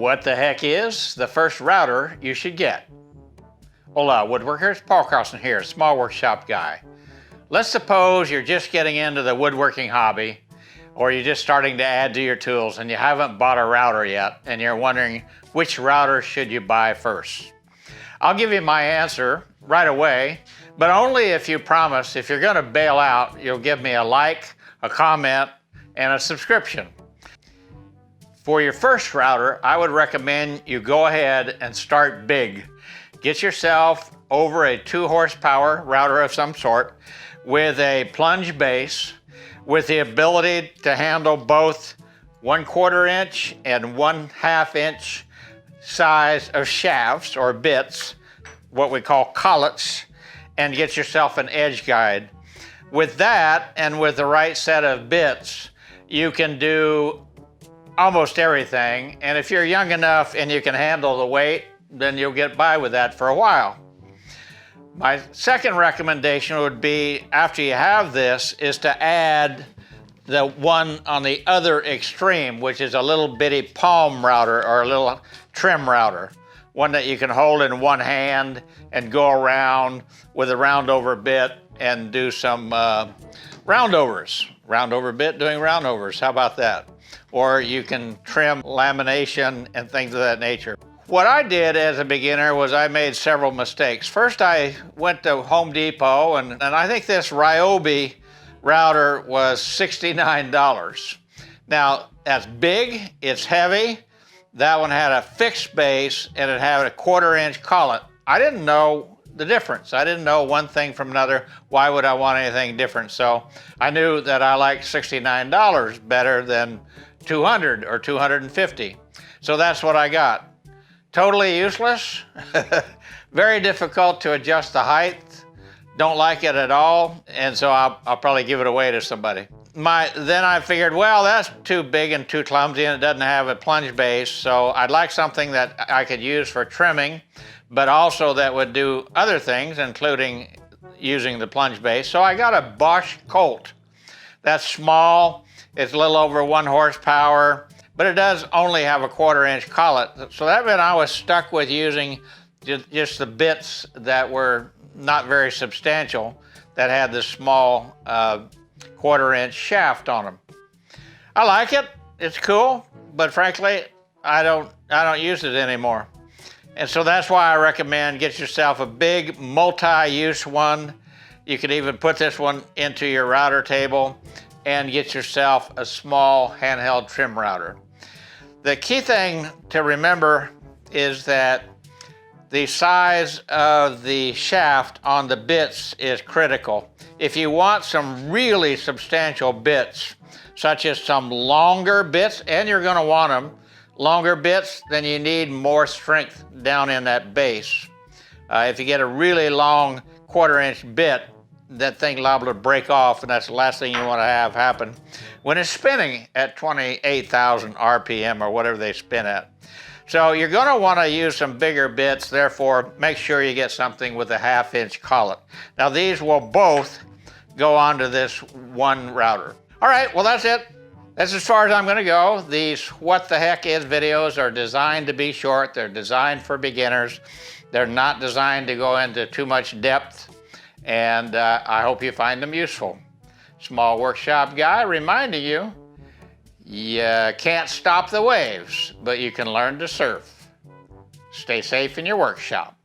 What the heck is the first router you should get? Hola, woodworkers. Paul Carlson here, small workshop guy. Let's suppose you're just getting into the woodworking hobby, or you're just starting to add to your tools and you haven't bought a router yet, and you're wondering which router should you buy first. I'll give you my answer right away, but only if you promise if you're going to bail out, you'll give me a like, a comment, and a subscription. For your first router, I would recommend you go ahead and start big. Get yourself over a 2 horsepower router of some sort with a plunge base with the ability to handle both 1/4 inch and 1/2 inch size of shafts or bits, what we call collets, and get yourself an edge guide. With that and with the right set of bits, you can do almost everything, and if you're young enough and you can handle the weight, then you'll get by with that for a while. My second recommendation would be, after you have this, is to add the one on the other extreme, which is a little bitty palm router or a little trim router, one that you can hold in one hand and go around with a roundover bit and do some roundovers. Roundover bit doing roundovers, how about that? Or you can trim lamination and things of that nature. What I did as a beginner was I made several mistakes. First, I went to Home Depot and I think this Ryobi router was $69. Now, that's big, it's heavy. That one had a fixed base and it had a 1/4 inch collet. I didn't know the difference. I didn't know one thing from another. Why would I want anything different? So I knew that I liked $69 better than $200 or $250. So that's what I got. Totally useless, very difficult to adjust the height, don't like it at all, and so I'll probably give it away to somebody. Then I figured, well, that's too big and too clumsy and it doesn't have a plunge base, so I'd like something that I could use for trimming, but also that would do other things, including using the plunge base. So I got a Bosch Colt. That's small, it's a little over 1 horsepower, but it does only have a 1/4 inch collet. So that meant I was stuck with using just the bits that were not very substantial, that had this small 1/4 inch shaft on them. I like it, it's cool, but frankly, I don't use it anymore. And so that's why I recommend get yourself a big multi-use one. You could even put this one into your router table and get yourself a small handheld trim router. The key thing to remember is that the size of the shaft on the bits is critical. If you want some really substantial bits, such as some longer bits, and you're going to want them, longer bits, then you need more strength down in that base. If you get a really long 1/4 inch bit, that thing liable to break off, and that's the last thing you want to have happen when it's spinning at 28,000 RPM or whatever they spin at. So you're going to want to use some bigger bits, therefore make sure you get something with a 1/2 inch collet. Now these will both go onto this one router. All right, well that's it. That's as far as I'm going to go. These what the heck is videos are designed to be short. They're designed for beginners. They're not designed to go into too much depth, and I hope you find them useful. Small workshop guy reminding you, you can't stop the waves, but you can learn to surf. Stay safe in your workshop.